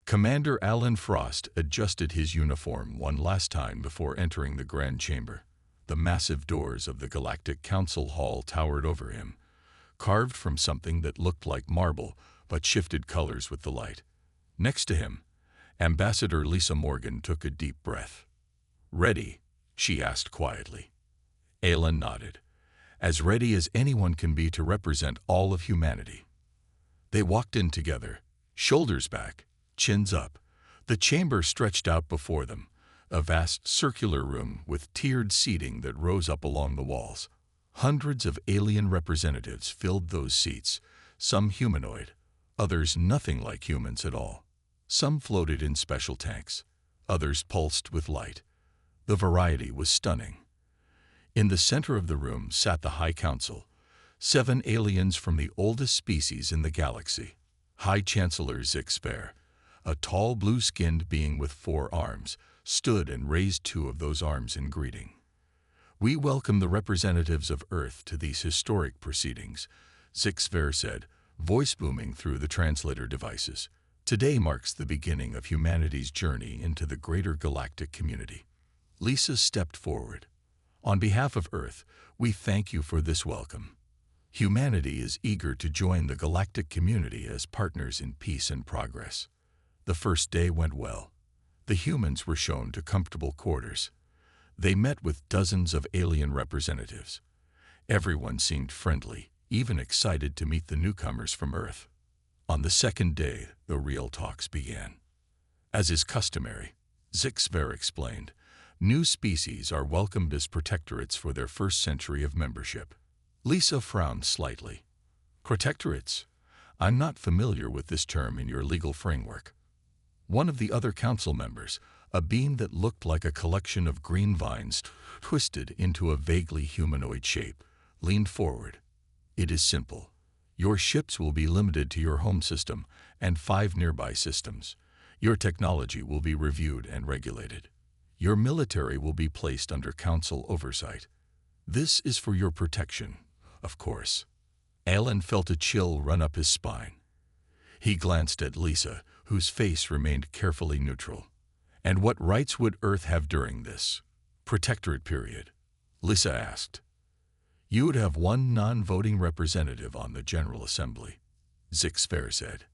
Commander Alan Frost adjusted his uniform one last time before entering the Grand Chamber. The massive doors of the Galactic Council Hall towered over him, carved from something that looked like marble but shifted colors with the light. Next to him, Ambassador Lisa Morgan took a deep breath. "Ready?" she asked quietly. Alan nodded, as ready as anyone can be to represent all of humanity. They walked in together, shoulders back, chins up. The chamber stretched out before them, a vast circular room with tiered seating that rose up along the walls. Hundreds of alien representatives filled those seats, some humanoid, others nothing like humans at all. Some floated in special tanks, others pulsed with light. The variety was stunning. In the center of the room sat the High Council, 7 aliens from the oldest species in the galaxy. High Chancellor Zixfer, a tall blue-skinned being with 4 arms, stood and raised 2 of those arms in greeting. "We welcome the representatives of Earth to these historic proceedings," Zixfer said, voice booming through the translator devices. "Today marks the beginning of humanity's journey into the greater galactic community." Lisa stepped forward. "On behalf of Earth, we thank you for this welcome. Humanity is eager to join the galactic community as partners in peace and progress." The first day went well. The humans were shown to comfortable quarters. They met with dozens of alien representatives. Everyone seemed friendly, even excited to meet the newcomers from Earth. On the second day, the real talks began. As is customary, Zixver explained, new species are welcomed as protectorates for their first century of membership. Lisa frowned slightly. "Protectorates? I'm not familiar with this term in your legal framework." One of the other council members, a being that looked like a collection of green vines twisted into a vaguely humanoid shape, leaned forward. "It is simple. Your ships will be limited to your home system and 5 nearby systems. Your technology will be reviewed and regulated. Your military will be placed under council oversight. This is for your protection, of course." Alan felt a chill run up his spine. He glanced at Lisa, whose face remained carefully neutral. "And what rights would Earth have during this protectorate period?" Lisa asked. "You would have 1 non-voting representative on the General Assembly," Zixfer said.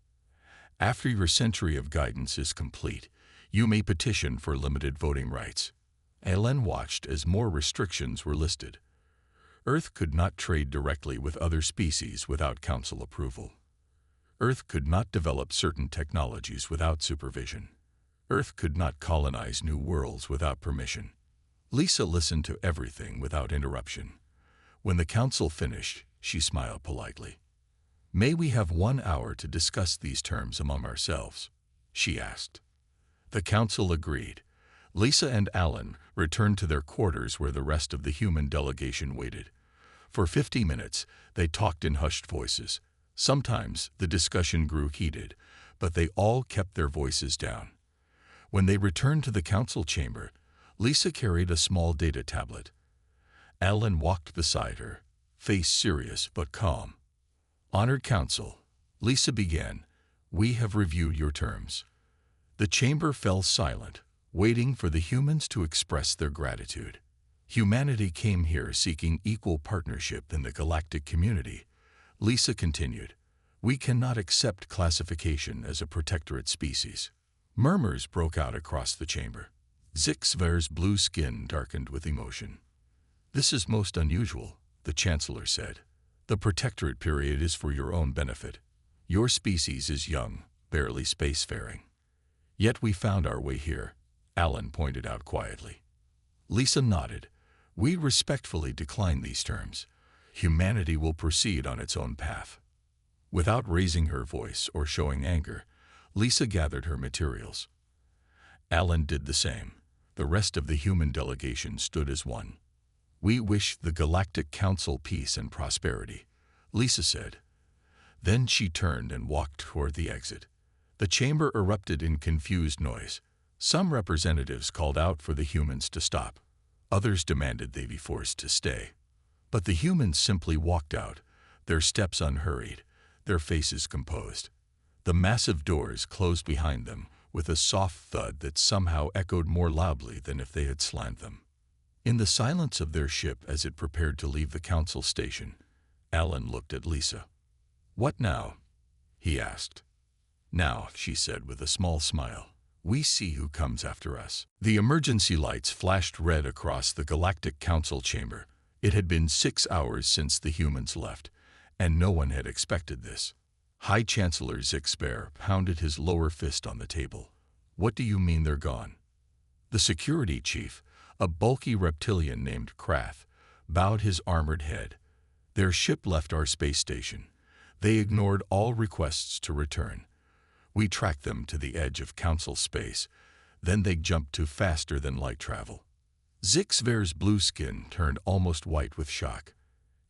"After your century of guidance is complete, you may petition for limited voting rights." Alan watched as more restrictions were listed. Earth could not trade directly with other species without council approval. Earth could not develop certain technologies without supervision. Earth could not colonize new worlds without permission. Lisa listened to everything without interruption. When the council finished, she smiled politely. "May we have 1 hour to discuss these terms among ourselves?" she asked. The council agreed. Lisa and Alan returned to their quarters where the rest of the human delegation waited. For 50 minutes, they talked in hushed voices. Sometimes the discussion grew heated, but they all kept their voices down. When they returned to the council chamber, Lisa carried a small data tablet. Alan walked beside her, face serious but calm. "Honored Council," Lisa began, "we have reviewed your terms." The chamber fell silent, waiting for the humans to express their gratitude. "Humanity came here seeking equal partnership in the galactic community," Lisa continued. "We cannot accept classification as a protectorate species." Murmurs broke out across the chamber. Zixver's blue skin darkened with emotion. "This is most unusual," the Chancellor said. "The protectorate period is for your own benefit. Your species is young, barely spacefaring. Yet we found our way here," Alan pointed out quietly. Lisa nodded. "We respectfully decline these terms. Humanity will proceed on its own path." Without raising her voice or showing anger, Lisa gathered her materials. Alan did the same. The rest of the human delegation stood as one. "We wish the Galactic Council peace and prosperity," Lisa said. Then she turned and walked toward the exit. The chamber erupted in confused noise. Some representatives called out for the humans to stop. Others demanded they be forced to stay. But the humans simply walked out, their steps unhurried, their faces composed. The massive doors closed behind them, with a soft thud that somehow echoed more loudly than if they had slammed them. In the silence of their ship as it prepared to leave the council station, Alan looked at Lisa. "What now?" he asked. "Now," she said with a small smile, "we see who comes after us." The emergency lights flashed red across the Galactic Council chamber. It had been 6 hours since the humans left, and no one had expected this. High Chancellor Zixper pounded his lower fist on the table. "What do you mean they're gone?" The security chief, a bulky reptilian named Krelll, bowed his armored head. "Their ship left our space station. They ignored all requests to return. We tracked them to the edge of Council space. Then they jumped to faster than light travel." Zixver's blue skin turned almost white with shock.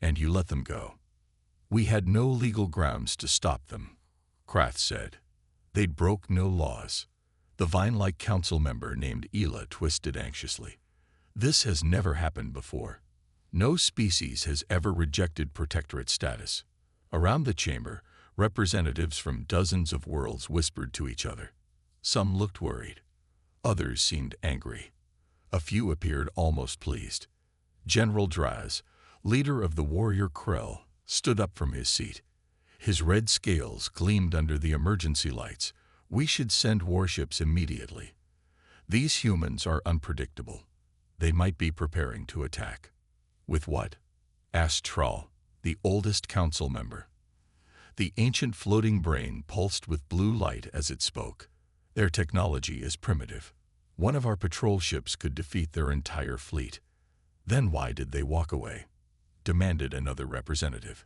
"And you let them go?" "We had no legal grounds to stop them," Krelll said. "They'd broke no laws." The vine-like council member named Ela twisted anxiously. "This has never happened before. No species has ever rejected protectorate status." Around the chamber, representatives from dozens of worlds whispered to each other. Some looked worried. Others seemed angry. A few appeared almost pleased. General Draz, leader of the warrior Krelll, stood up from his seat. His red scales gleamed under the emergency lights. "We should send warships immediately. These humans are unpredictable. They might be preparing to attack." "With what?" asked Krelll, the oldest council member. The ancient floating brain pulsed with blue light as it spoke. "Their technology is primitive. One of our patrol ships could defeat their entire fleet." "Then why did they walk away?" demanded another representative.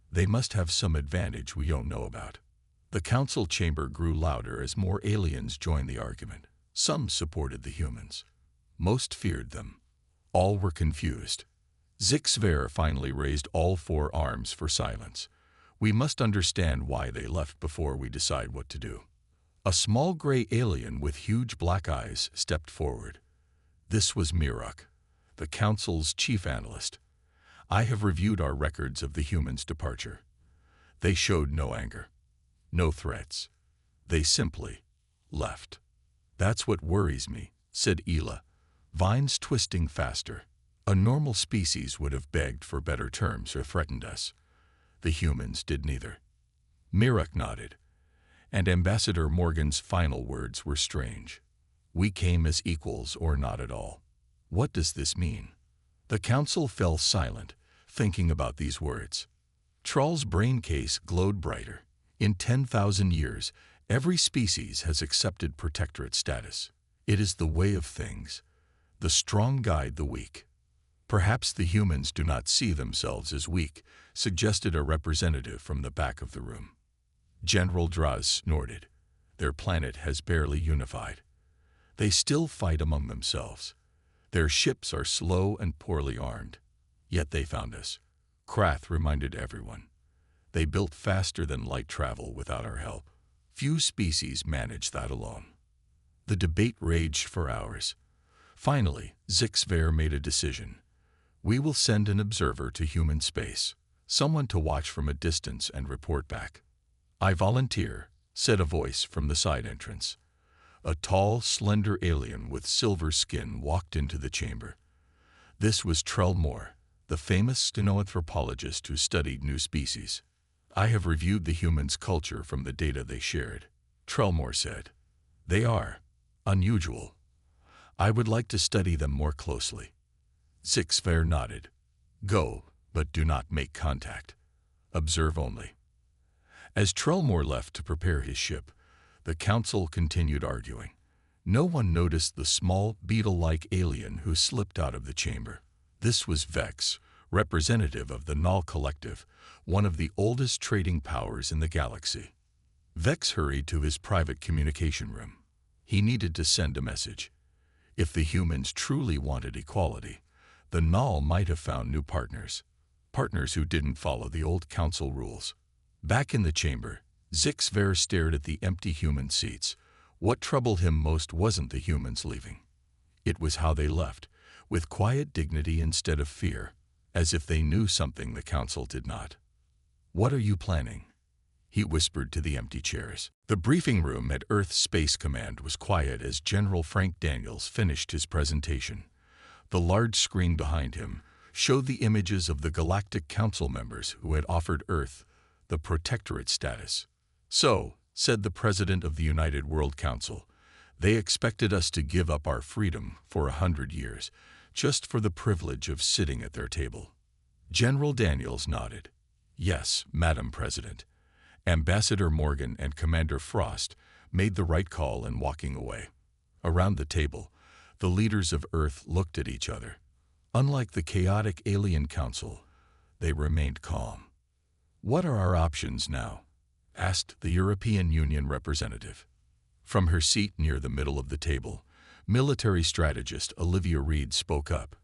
"They must have some advantage we don't know about." The council chamber grew louder as more aliens joined the argument. Some supported the humans. Most feared them. All were confused. Zixver finally raised all 4 arms for silence. "We must understand why they left before we decide what to do." A small gray alien with huge black eyes stepped forward. This was Mirok, the council's chief analyst. "I have reviewed our records of the humans' departure. They showed no anger, no threats. They simply left." "That's what worries me," said Ela, vines twisting faster. "A normal species would have begged for better terms or threatened us. The humans did neither." Mirok nodded, and Ambassador Morgan's final words were strange. "We came as equals or not at all." What does this mean? The council fell silent, thinking about these words. Krell's brain case glowed brighter. "In 10,000 years, every species has accepted protectorate status. It is the way of things. The strong guide the weak." "Perhaps the humans do not see themselves as weak," suggested a representative from the back of the room. General Draz snorted. "Their planet has barely unified. They still fight among themselves. Their ships are slow and poorly armed. Yet they found us." Krelll reminded everyone. "They built faster than light travel without our help. Few species manage that alone." The debate raged for hours. Finally, Zixver made a decision. "We will send an observer to human space, someone to watch from a distance and report back." "I volunteer," said a voice from the side entrance. A tall, slender alien with silver skin walked into the chamber. This was Krell Moore, the famous stenoanthropologist who studied new species. "I have reviewed the humans' culture from the data they shared," Krell Moore said. "They are unusual. I would like to study them more closely." Zixver nodded. "Go, but do not make contact. Observe only." As Trellmore left to prepare his ship, the council continued arguing. No one noticed the small, beetle-like alien who slipped out of the chamber. This was Vex, representative of the Null Collective, one of the oldest trading powers in the galaxy. Vex hurried to his private communication room. He needed to send a message. If the humans truly wanted equality, the Null might have found new partners who didn't follow the old council rules. Back in the chamber, Zixver stared at the empty human seats. What troubled him most wasn't the humans leaving. It was how they left, with quiet dignity instead of fear, as if they knew something the council did not. "What are you planning?" he whispered to the empty chairs. The briefing room at Earth Space Command was quiet as General Frank Daniels finished his presentation. The large screen behind him showed the images of the Galactic Council members who had offered Earth the protectorate status. "So," said the President of the United World Council, "they expected us to give up our freedom for 100 years, just for the privilege of sitting at their table." General Daniels nodded. "Yes, Madam President." Ambassador Morgan and Commander Frost made the right call in walking away. Around the table, the leaders of Earth looked at each other. Unlike the chaotic alien council, they remained calm. "What are our options now?" asked the European Union representative. From her seat near the middle of the table, military strategist Olivia Reed spoke up.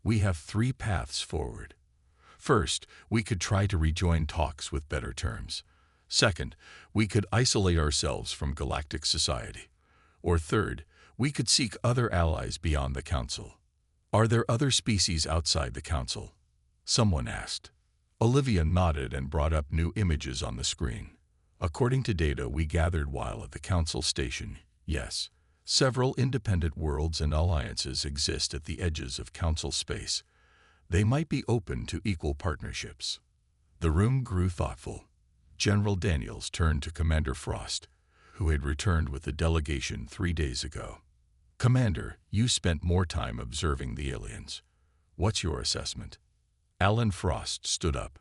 "We have 3 paths forward. First, we could try to rejoin talks with better terms. Second, we could isolate ourselves from galactic society. Or third, we could seek other allies beyond the Council." "Are there other species outside the Council?" someone asked. Olivia nodded and brought up new images on the screen. "According to data we gathered while at the Council station, yes, several independent worlds and alliances exist at the edges of Council space. They might be open to equal partnerships." The room grew thoughtful. General Daniels turned to Commander Frost, who had returned with the delegation 3 days ago. "Commander, you spent more time observing the aliens. What's your assessment?" Alan Frost stood up.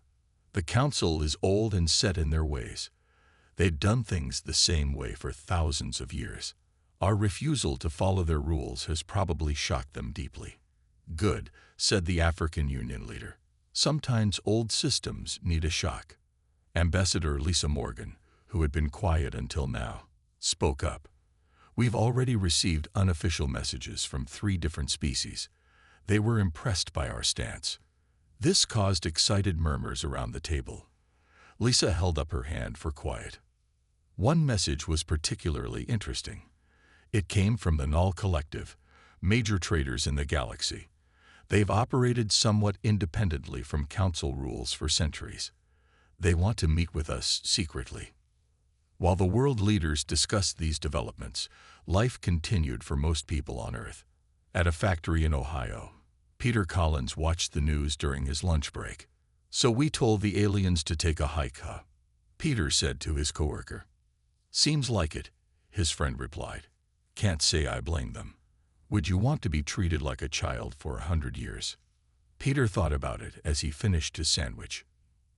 "The Council is old and set in their ways. They've done things the same way for thousands of years. Our refusal to follow their rules has probably shocked them deeply." "Good," said the African Union leader. "Sometimes old systems need a shock." Ambassador Lisa Morgan, who had been quiet until now, spoke up. "We've already received unofficial messages from 3 different species. They were impressed by our stance." This caused excited murmurs around the table. Lisa held up her hand for quiet. One message was particularly interesting. It came from the Null Collective, major traders in the galaxy. They've operated somewhat independently from Council rules for centuries. They want to meet with us secretly. While the world leaders discussed these developments, life continued for most people on Earth. At a factory in Ohio, Peter Collins watched the news during his lunch break. "So we told the aliens to take a hike, huh?" Peter said to his coworker. "Seems like it," his friend replied. "Can't say I blame them. Would you want to be treated like a child for 100 years? Peter thought about it as he finished his sandwich.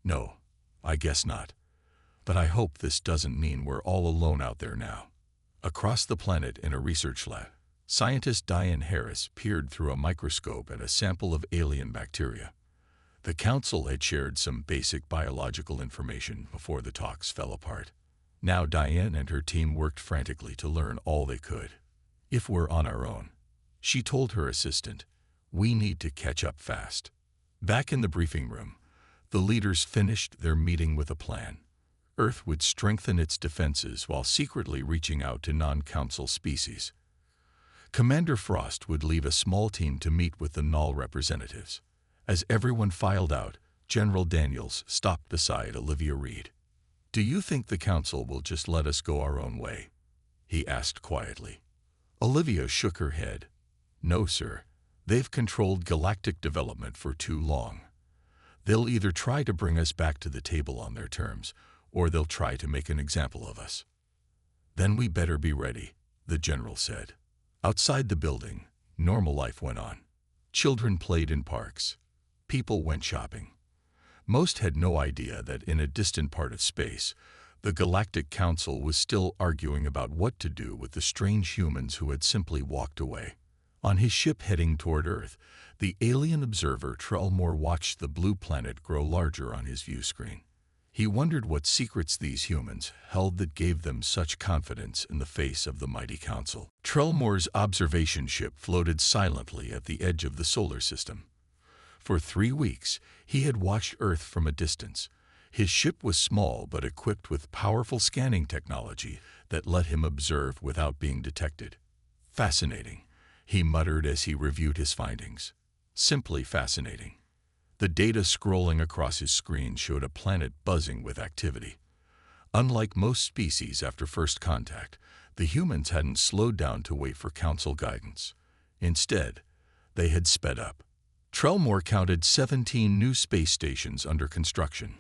"No, I guess not. But I hope this doesn't mean we're all alone out there now." Across the planet in a research lab, scientist Diane Harris peered through a microscope at a sample of alien bacteria. The Council had shared some basic biological information before the talks fell apart. Now Diane and her team worked frantically to learn all they could. "If we're on our own," she told her assistant, "we need to catch up fast." Back in the briefing room, the leaders finished their meeting with a plan. Earth would strengthen its defenses while secretly reaching out to non-Council species. Commander Frost would leave a small team to meet with the Null representatives. As everyone filed out, General Daniels stopped beside Olivia Reed. "Do you think the Council will just let us go our own way?" he asked quietly. Olivia shook her head. "No, sir. They've controlled galactic development for too long. They'll either try to bring us back to the table on their terms, or they'll try to make an example of us." "Then we better be ready," the general said. Outside the building, normal life went on. Children played in parks. People went shopping. Most had no idea that in a distant part of space, the Galactic Council was still arguing about what to do with the strange humans who had simply walked away. On his ship heading toward Earth, the alien observer Krelll watched the blue planet grow larger on his view screen. He wondered what secrets these humans held that gave them such confidence in the face of the mighty Council. Krell's observation ship floated silently at the edge of the solar system. For 3 weeks, he had watched Earth from a distance. His ship was small but equipped with powerful scanning technology that let him observe without being detected. "Fascinating," he muttered as he reviewed his findings. "Simply fascinating." The data scrolling across his screen showed a planet buzzing with activity. Unlike most species after first contact, the humans hadn't slowed down to wait for Council guidance. Instead, they had sped up. Krelll counted 17 new space stations under construction.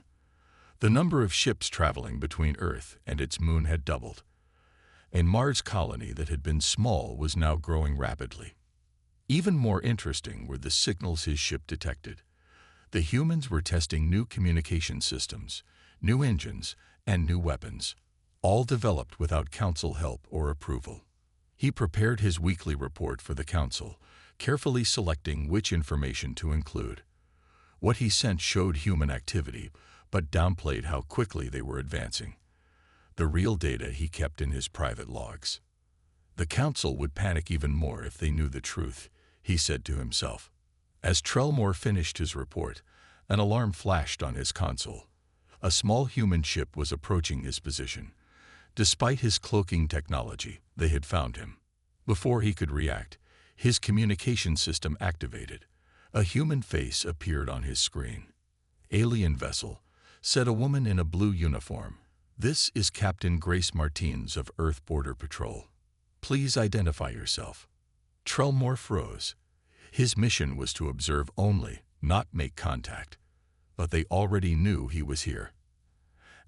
The number of ships traveling between Earth and its moon had doubled. A Mars colony that had been small was now growing rapidly. Even more interesting were the signals his ship detected. The humans were testing new communication systems, new engines, and new weapons, all developed without Council help or approval. He prepared his weekly report for the Council, carefully selecting which information to include. What he sent showed human activity, but downplayed how quickly they were advancing. The real data he kept in his private logs. The Council would panic even more if they knew the truth, he said to himself. As Krelll finished his report, an alarm flashed on his console. A small human ship was approaching his position. Despite his cloaking technology, they had found him. Before he could react, his communication system activated. A human face appeared on his screen. "Alien vessel," said a woman in a blue uniform. "This is Captain Grace Martins of Earth Border Patrol. Please identify yourself." Krelll froze. His mission was to observe only, not make contact. But they already knew he was here.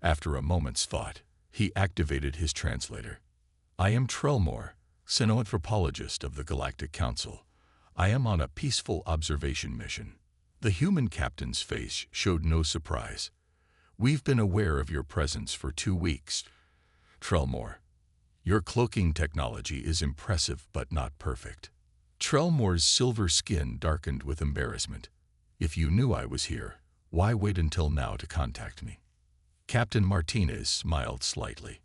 After a moment's thought, he activated his translator. "I am Krelll, xenoanthropologist of the Galactic Council. I am on a peaceful observation mission." The human captain's face showed no surprise. "We've been aware of your presence for 2 weeks, Krelll. Your cloaking technology is impressive but not perfect." Krell's silver skin darkened with embarrassment. "If you knew I was here, why wait until now to contact me?" Captain Martinez smiled slightly.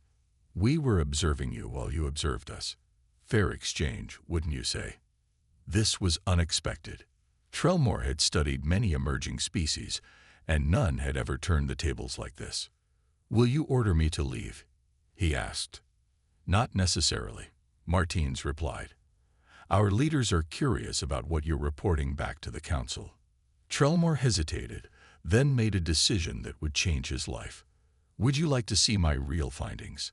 "We were observing you while you observed us. Fair exchange, wouldn't you say?" This was unexpected. Krelll had studied many emerging species, and none had ever turned the tables like this. "Will you order me to leave?" he asked. "Not necessarily," Martins replied. "Our leaders are curious about what you're reporting back to the Council." Krelll hesitated, then made a decision that would change his life. "Would you like to see my real findings?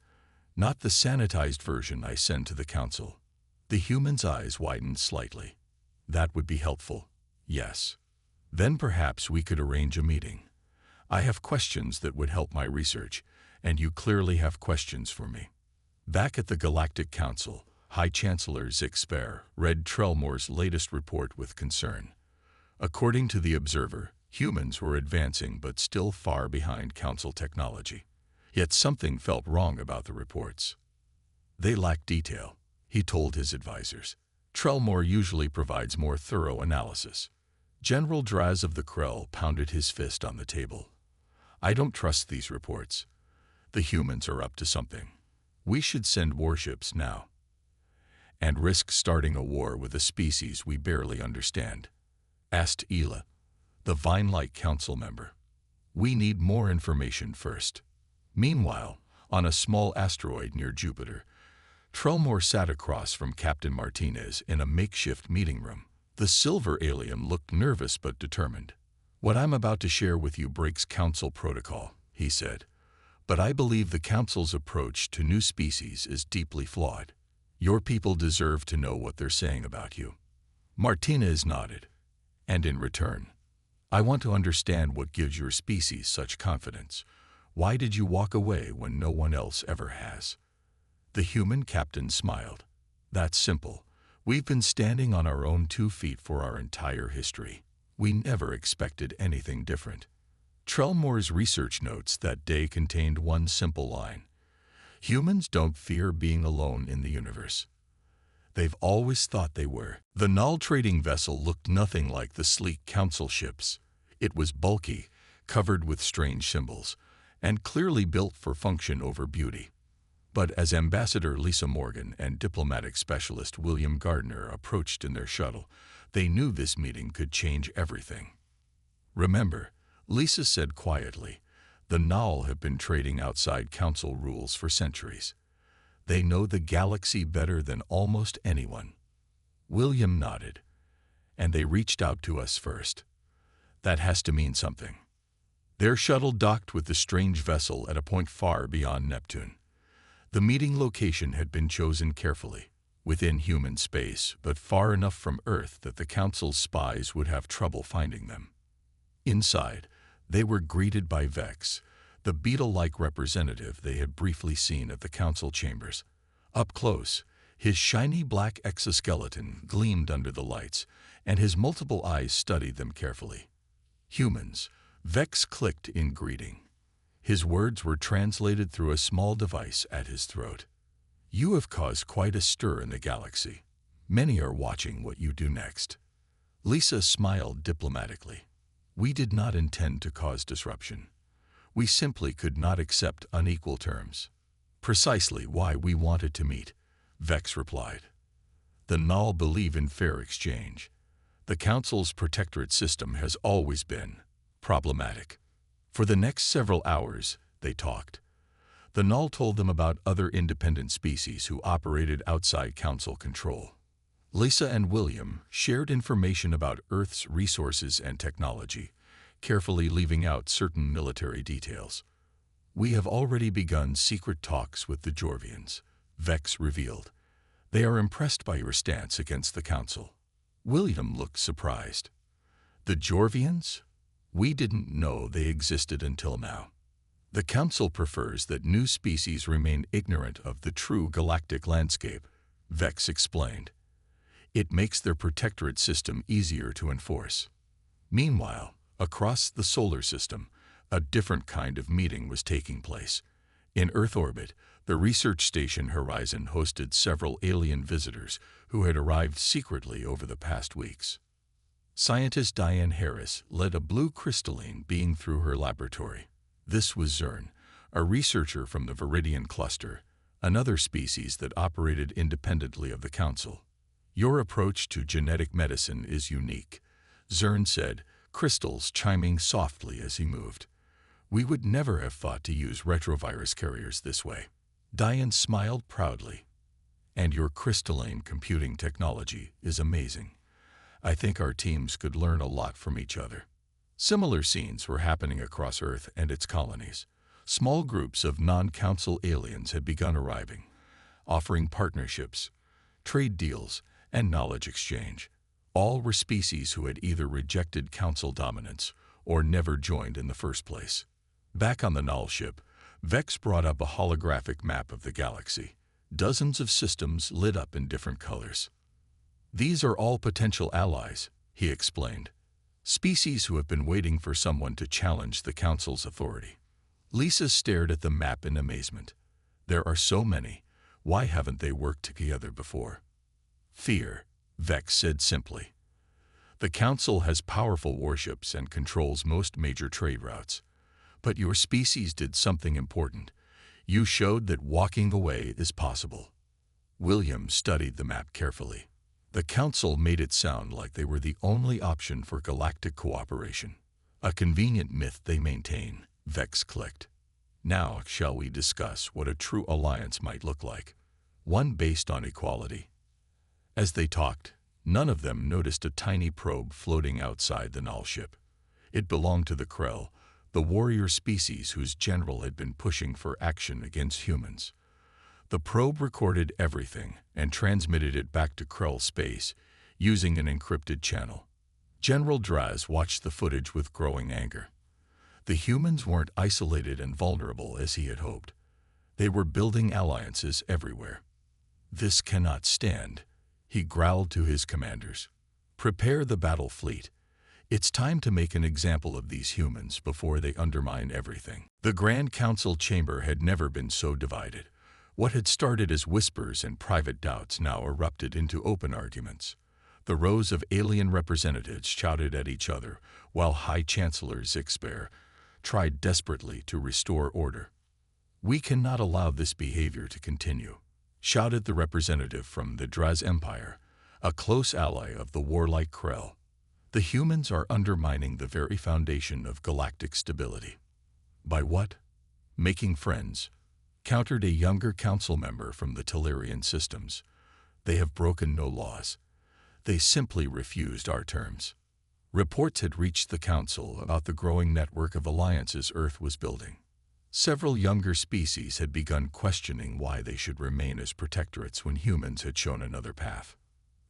Not the sanitized version I send to the Council?" The human's eyes widened slightly. "That would be helpful, yes. Then perhaps we could arrange a meeting. I have questions that would help my research, and you clearly have questions for me." Back at the Galactic Council, High Chancellor Zixper read Krell's latest report with concern. According to the Observer, humans were advancing but still far behind Council technology. Yet something felt wrong about the reports. "They lack detail," he told his advisors. "Krelll usually provides more thorough analysis." General Draz of the Krelll pounded his fist on the table. "I don't trust these reports. The humans are up to something. We should send warships now. And risk starting a war with a species we barely understand," asked Ela, the Vine-like council member. "We need more information first." Meanwhile, on a small asteroid near Jupiter, Krelll sat across from Captain Martinez in a makeshift meeting room. The silver alien looked nervous but determined. "What I'm about to share with you breaks Council protocol," he said. "But I believe the Council's approach to new species is deeply flawed. Your people deserve to know what they're saying about you." Martinez nodded. "And in return, I want to understand what gives your species such confidence. Why did you walk away when no one else ever has?" The human captain smiled. "That's simple. We've been standing on our own 2 feet for our entire history. We never expected anything different." Krell's research notes that day contained one simple line. "Humans don't fear being alone in the universe. They've always thought they were." The Null trading vessel looked nothing like the sleek Council ships. It was bulky, covered with strange symbols, and clearly built for function over beauty. But as Ambassador Lisa Morgan and diplomatic specialist William Gardner approached in their shuttle, they knew this meeting could change everything. "Remember," Lisa said quietly, "the Null have been trading outside Council rules for centuries. They know the galaxy better than almost anyone." William nodded. "And they reached out to us first. That has to mean something." Their shuttle docked with the strange vessel at a point far beyond Neptune. The meeting location had been chosen carefully, within human space, but far enough from Earth that the Council's spies would have trouble finding them. Inside, they were greeted by Vex, the beetle-like representative they had briefly seen at the Council chambers. Up close, his shiny black exoskeleton gleamed under the lights, and his multiple eyes studied them carefully. Humans, Vex clicked in greeting. His words were translated through a small device at his throat. You have caused quite a stir in the galaxy. Many are watching what you do next. Lisa smiled diplomatically. We did not intend to cause disruption. We simply could not accept unequal terms. Precisely why we wanted to meet, Vex replied. The Null believe in fair exchange. The Council's protectorate system has always been problematic. For the next several hours, they talked. The Null told them about other independent species who operated outside Council control. Lisa and William shared information about Earth's resources and technology, carefully leaving out certain military details. We have already begun secret talks with the Jorvians, Vex revealed. They are impressed by your stance against the Council. William looked surprised. The Jorvians? We didn't know they existed until now. The Council prefers that new species remain ignorant of the true galactic landscape, Vex explained. It makes their protectorate system easier to enforce. Meanwhile, across the solar system, a different kind of meeting was taking place. In Earth orbit, the research station Horizon hosted several alien visitors who had arrived secretly over the past weeks. Scientist Diane Harris led a blue crystalline being through her laboratory. This was Zern, a researcher from the Viridian cluster, another species that operated independently of the Council. Your approach to genetic medicine is unique, Zern said, crystals chiming softly as he moved. We would never have thought to use retrovirus carriers this way. Diane smiled proudly. And your crystalline computing technology is amazing. I think our teams could learn a lot from each other. Similar scenes were happening across Earth and its colonies. Small groups of non-Council aliens had begun arriving, offering partnerships, trade deals, and knowledge exchange. All were species who had either rejected Council dominance or never joined in the first place. Back on the Null ship, Vex brought up a holographic map of the galaxy. Dozens of systems lit up in different colors. These are all potential allies, he explained. Species who have been waiting for someone to challenge the Council's authority. Lisa stared at the map in amazement. There are so many. Why haven't they worked together before? Fear, Vex said simply. The Council has powerful warships and controls most major trade routes. But your species did something important. You showed that walking away is possible. William studied the map carefully. The Council made it sound like they were the only option for galactic cooperation. A convenient myth they maintain, Vex clicked. Now shall we discuss what a true alliance might look like? One based on equality. As they talked, none of them noticed a tiny probe floating outside the Null ship. It belonged to the Krelll, the warrior species whose general had been pushing for action against humans. The probe recorded everything and transmitted it back to Krell space using an encrypted channel. General Draz watched the footage with growing anger. The humans weren't isolated and vulnerable as he had hoped. They were building alliances everywhere. This cannot stand, he growled to his commanders. Prepare the battle fleet. It's time to make an example of these humans before they undermine everything. The Grand Council chamber had never been so divided. What had started as whispers and private doubts now erupted into open arguments. The rows of alien representatives shouted at each other, while High Chancellor Zixper tried desperately to restore order. We cannot allow this behavior to continue, shouted the representative from the Draz Empire, a close ally of the warlike Krell. The humans are undermining the very foundation of galactic stability. By what? Making friends, countered a younger council member from the Tellurian systems. They have broken no laws. They simply refused our terms. Reports had reached the Council about the growing network of alliances Earth was building. Several younger species had begun questioning why they should remain as protectorates when humans had shown another path.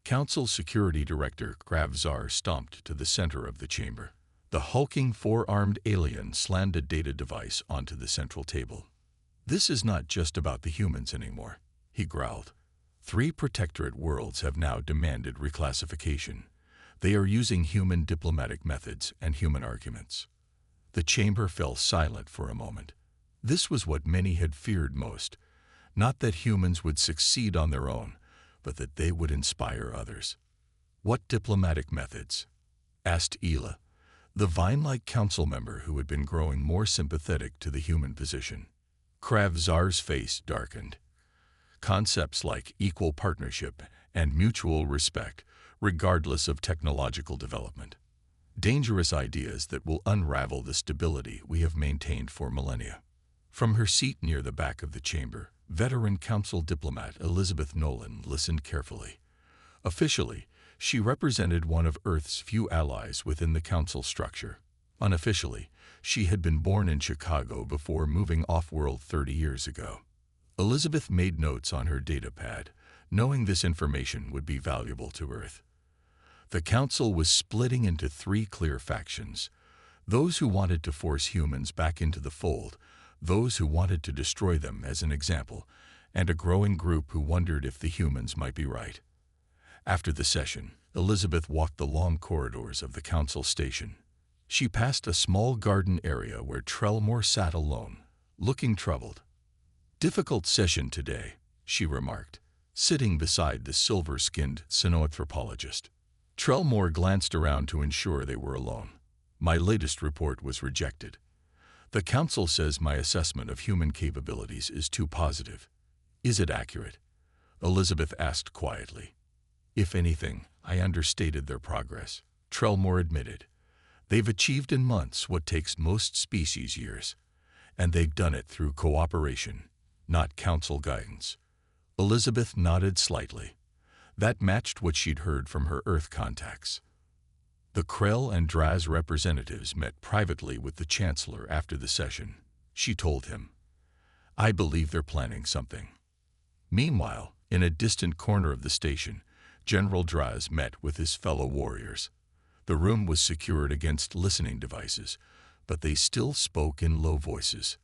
Council Security Director Krelll stomped to the center of the chamber. The hulking four-armed alien slammed a data device onto the central table. "This is not just about the humans anymore," he growled. "3 protectorate worlds have now demanded reclassification. They are using human diplomatic methods and human arguments." The chamber fell silent for a moment. This was what many had feared most. Not that humans would succeed on their own, but that they would inspire others. "What diplomatic methods?" asked Ela, the vine-like council member who had been growing more sympathetic to the human position. Krell's face darkened. "Concepts like equal partnership and mutual respect, regardless of technological development. Dangerous ideas that will unravel the stability we have maintained for millennia." From her seat near the back of the chamber, veteran council diplomat Elizabeth Nolan listened carefully. Officially, she represented one of Earth's few allies within the council structure. Unofficially, she had been born in Chicago before moving off-world 30 years ago. Elizabeth made notes on her datapad, knowing this information would be valuable to Earth. The council was splitting into 3 clear factions: those who wanted to force humans back into the fold, those who wanted to destroy them as an example, and a growing group who wondered if the humans might be right. After the session, Elizabeth walked the long corridors of the council station. She passed a small garden area where Krell sat alone, looking troubled. "Difficult session today," she remarked, sitting beside the silver-skinned cynoanthropologist. Krell glanced around to ensure they were alone. "My latest report was rejected. The council says my assessment of human capabilities is too positive." "Is it accurate?" Elizabeth asked quietly. "If anything, I understated their progress," Krell admitted. "They've achieved in months what takes most species years. And they've done it through cooperation, not council guidance." Elizabeth nodded slightly. That matched what she'd heard from her Earth contacts. The Krell and Draz representatives met privately with the Chancellor after the session. She told him, "I believe they're planning something." Meanwhile, in a distant corner of the station, General Draz met with his fellow warriors. The room was secured against listening devices, but they still spoke in low voices.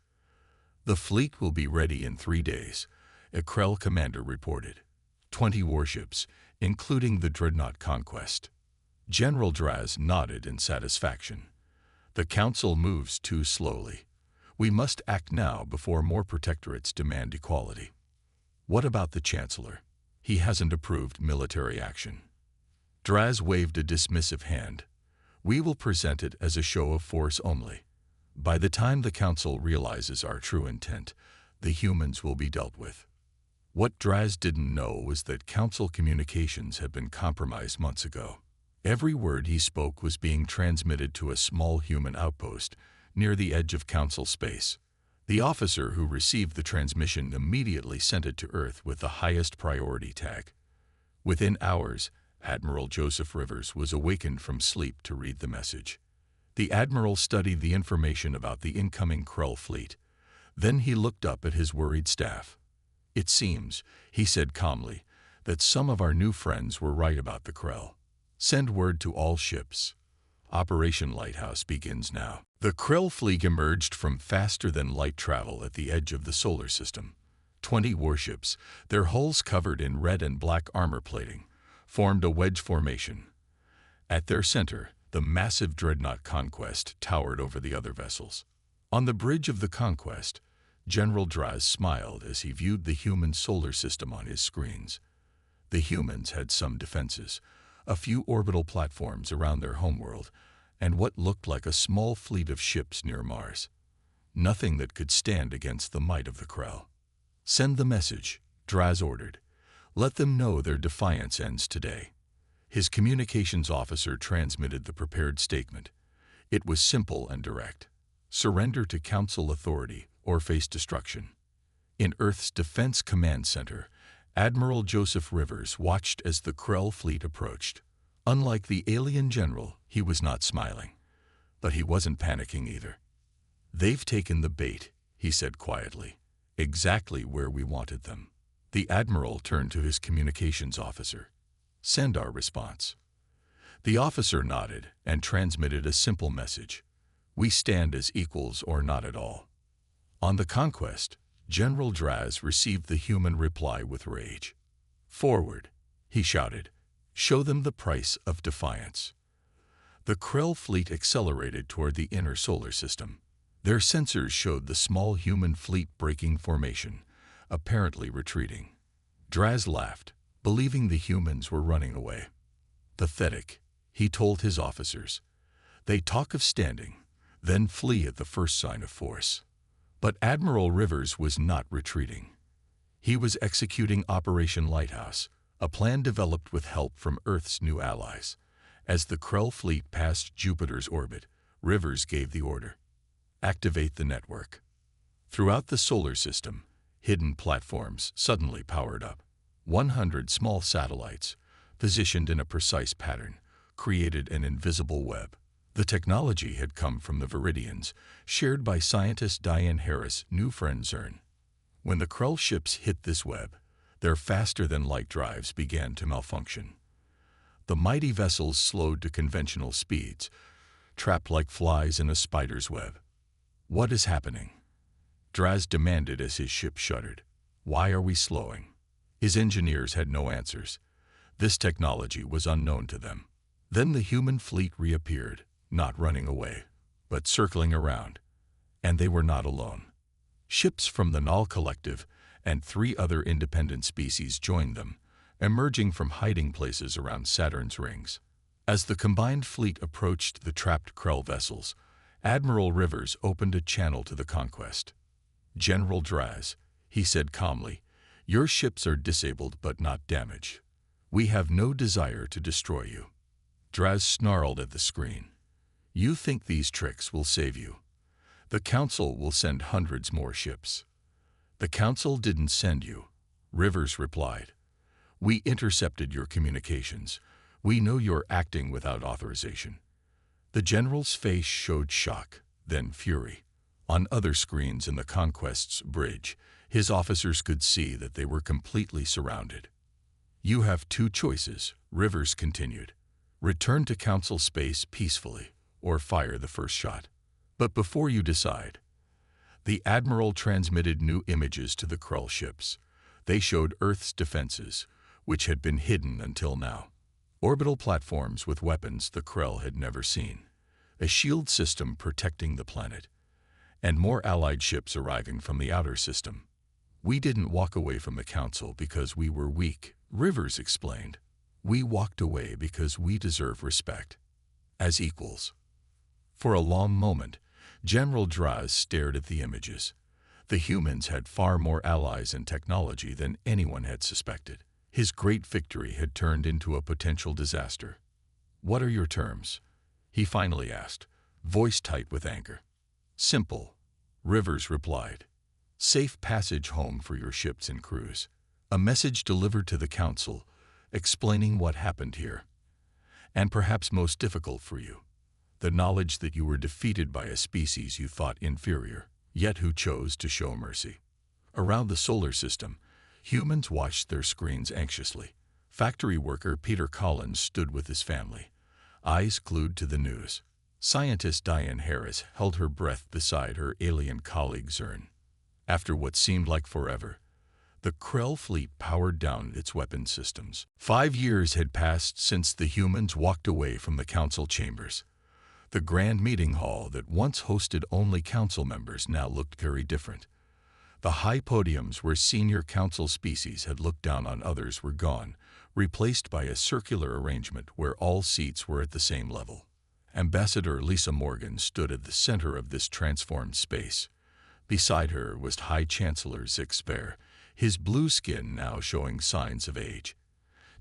"The fleet will be ready in 3 days," a Krell commander reported. 20 warships, including the dreadnought Conquest. General Draz nodded in satisfaction. "The Council moves too slowly. We must act now before more protectorates demand equality." "What about the Chancellor? He hasn't approved military action." Draz waved a dismissive hand. "We will present it as a show of force only. By the time the Council realizes our true intent, the humans will be dealt with." What Draz didn't know was that Council communications had been compromised months ago. Every word he spoke was being transmitted to a small human outpost near the edge of Council space. The officer who received the transmission immediately sent it to Earth with the highest priority tag. Within hours, Admiral Joseph Rivers was awakened from sleep to read the message. The Admiral studied the information about the incoming Krell fleet. Then he looked up at his worried staff. "It seems," he said calmly, "that some of our new friends were right about the Krell. Send word to all ships. Operation Lighthouse begins now." The Krell fleet emerged from faster-than-light travel at the edge of the solar system. 20 warships, their hulls covered in red and black armor plating, formed a wedge formation. At their center, the massive dreadnought Conquest towered over the other vessels. On the bridge of the Conquest, General Draz smiled as he viewed the human solar system on his screens. The humans had some defenses, a few orbital platforms around their homeworld, and what looked like a small fleet of ships near Mars. Nothing that could stand against the might of the Krell. "Send the message," Draz ordered. "Let them know their defiance ends today." His communications officer transmitted the prepared statement. It was simple and direct. Surrender to Council authority or face destruction. In Earth's Defense Command Center, Admiral Joseph Rivers watched as the Krell fleet approached. Unlike the alien general, he was not smiling. But he wasn't panicking either. "They've taken the bait," he said quietly, "exactly where we wanted them." The admiral turned to his communications officer. "Send our response." The officer nodded and transmitted a simple message. "We stand as equals or not at all." On the Conquest, General Draz received the human reply with rage. "Forward," he shouted. "Show them the price of defiance." The Krelll fleet accelerated toward the inner solar system. Their sensors showed the small human fleet breaking formation, apparently retreating. Draz laughed, believing the humans were running away. "Pathetic," he told his officers. "They talk of standing, then flee at the first sign of force." But Admiral Rivers was not retreating. He was executing Operation Lighthouse, a plan developed with help from Earth's new allies. As the Krelll fleet passed Jupiter's orbit, Rivers gave the order: "Activate the network." Throughout the solar system, hidden platforms suddenly powered up. 100 small satellites, positioned in a precise pattern, created an invisible web. The technology had come from the Viridians, shared by scientist Diane Harris' new friend Zern. When the Krelll ships hit this web, their faster-than-light drives began to malfunction. The mighty vessels slowed to conventional speeds, trapped like flies in a spider's web. "What is happening?" Draz demanded as his ship shuddered. "Why are we slowing?" His engineers had no answers. This technology was unknown to them. Then the human fleet reappeared, not running away, but circling around. And they were not alone. Ships from the Null Collective and 3 other independent species joined them, emerging from hiding places around Saturn's rings. As the combined fleet approached the trapped Krelll vessels, Admiral Rivers opened a channel to the Conquest. "General Draz," he said calmly, "your ships are disabled but not damaged. We have no desire to destroy you." Draz snarled at the screen. "You think these tricks will save you? The Council will send hundreds more ships." "The Council didn't send you," Rivers replied. "We intercepted your communications. We know you're acting without authorization." The general's face showed shock, then fury. On other screens in the Conquest's bridge, his officers could see that they were completely surrounded. "You have 2 choices," Rivers continued. "Return to Council space peacefully, or fire the first shot. But before you decide..." The Admiral transmitted new images to the Krelll ships. They showed Earth's defenses, which had been hidden until now. Orbital platforms with weapons the Krelll had never seen. A shield system protecting the planet. And more allied ships arriving from the outer system. "We didn't walk away from the Council because we were weak," Rivers explained. "We walked away because we deserve respect. As equals." For a long moment, General Draz stared at the images. The humans had far more allies and technology than anyone had suspected. His great victory had turned into a potential disaster. "What are your terms?" he finally asked, voice tight with anger. "Simple," Rivers replied. "Safe passage home for your ships and crews. A message delivered to the Council, explaining what happened here. And perhaps most difficult for you, the knowledge that you were defeated by a species you thought inferior, yet who chose to show mercy." Around the solar system, humans watched their screens anxiously. Factory worker Peter Collins stood with his family, eyes glued to the news. Scientist Diane Harris held her breath beside her alien colleague Zern. After what seemed like forever, the Krelll fleet powered down its weapon systems. 5 years had passed since the humans walked away from the Council chambers. The grand meeting hall that once hosted only Council members now looked very different. The high podiums where senior Council species had looked down on others were gone, replaced by a circular arrangement where all seats were at the same level. Ambassador Lisa Morgan stood at the center of this transformed space. Beside her was High Chancellor Zix Spare, his blue skin now showing signs of age.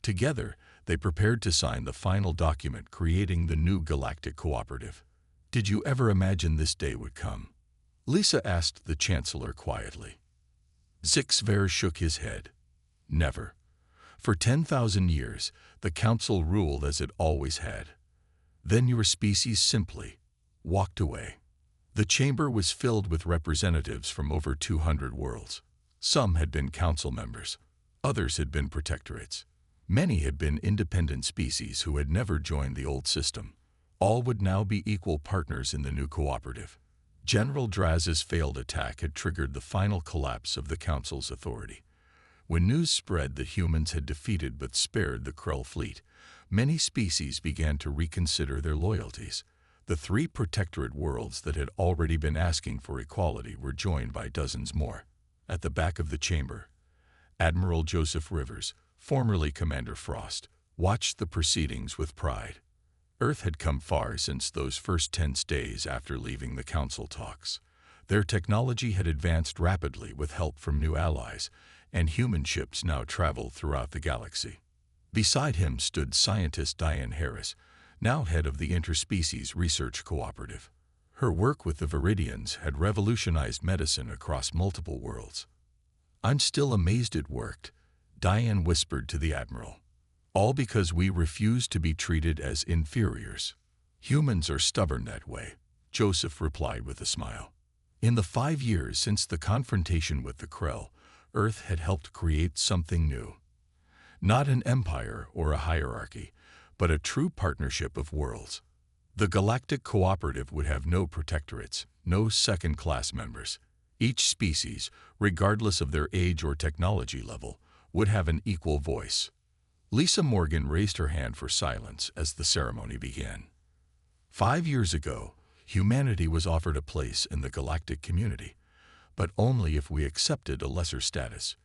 Together, they prepared to sign the final document creating the new Galactic Cooperative. "Did you ever imagine this day would come?" Lisa asked the Chancellor quietly. Zix Spare shook his head. "Never. For 10,000 years, the Council ruled as it always had. Then your species simply walked away. The chamber was filled with representatives from over 200 worlds. Some had been council members. Others had been protectorates. Many had been independent species who had never joined the old system. All would now be equal partners in the new cooperative. General Draz's failed attack had triggered the final collapse of the Council's authority. When news spread that humans had defeated but spared the Krelll fleet, many species began to reconsider their loyalties. The 3 protectorate worlds that had already been asking for equality were joined by dozens more. At the back of the chamber, Admiral Joseph Rivers, formerly Commander Frost, watched the proceedings with pride. Earth had come far since those first tense days after leaving the Council talks. Their technology had advanced rapidly with help from new allies, and human ships now traveled throughout the galaxy. Beside him stood scientist Diane Harris, now head of the Interspecies Research Cooperative. Her work with the Viridians had revolutionized medicine across multiple worlds. "I'm still amazed it worked," Diane whispered to the Admiral. "All because we refuse to be treated as inferiors." "Humans are stubborn that way," Joseph replied with a smile. In the 5 years since the confrontation with the Krelll, Earth had helped create something new. Not an empire or a hierarchy, but a true partnership of worlds. The Galactic Cooperative would have no protectorates, no second-class members. Each species, regardless of their age or technology level, would have an equal voice. Lisa Morgan raised her hand for silence as the ceremony began. 5 years ago, humanity was offered a place in the galactic community, but only if we accepted a lesser status.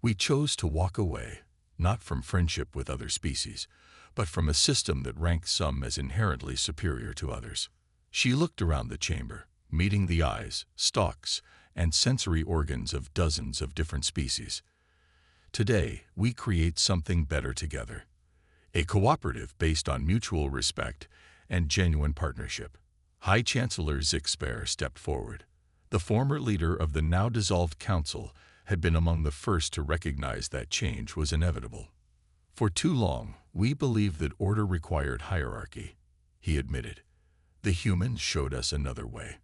We chose to walk away, not from friendship with other species, but from a system that ranked some as inherently superior to others. She looked around the chamber, meeting the eyes, stalks, and sensory organs of dozens of different species. Today, we create something better together. A cooperative based on mutual respect and genuine partnership. High Chancellor Zixper stepped forward. The former leader of the now-dissolved council had been among the first to recognize that change was inevitable. "For too long, we believed that order required hierarchy," he admitted. "The humans showed us another way.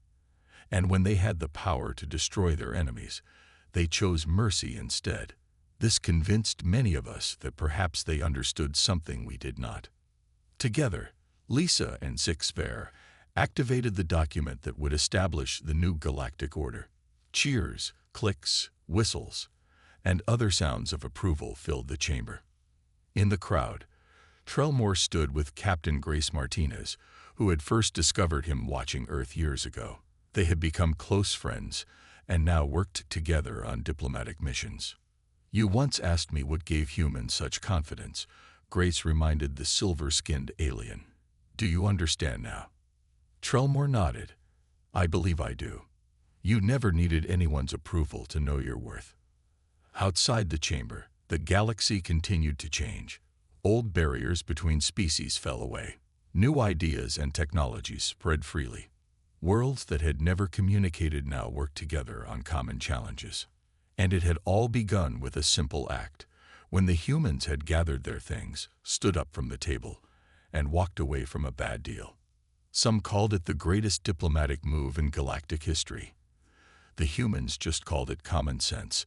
And when they had the power to destroy their enemies, they chose mercy instead. This convinced many of us that perhaps they understood something we did not." Together, Lisa and Zixper activated the document that would establish the new galactic order. Cheers, clicks, whistles, and other sounds of approval filled the chamber. In the crowd, Trellmore stood with Captain Grace Martinez, who had first discovered him watching Earth years ago. They had become close friends and now worked together on diplomatic missions. "You once asked me what gave humans such confidence," Grace reminded the silver-skinned alien. "Do you understand now?" Trellmore nodded. "I believe I do. You never needed anyone's approval to know your worth." Outside the chamber, the galaxy continued to change. Old barriers between species fell away. New ideas and technologies spread freely. Worlds that had never communicated now worked together on common challenges. And it had all begun with a simple act, when the humans had gathered their things, stood up from the table, and walked away from a bad deal. Some called it the greatest diplomatic move in galactic history. The humans just called it common sense.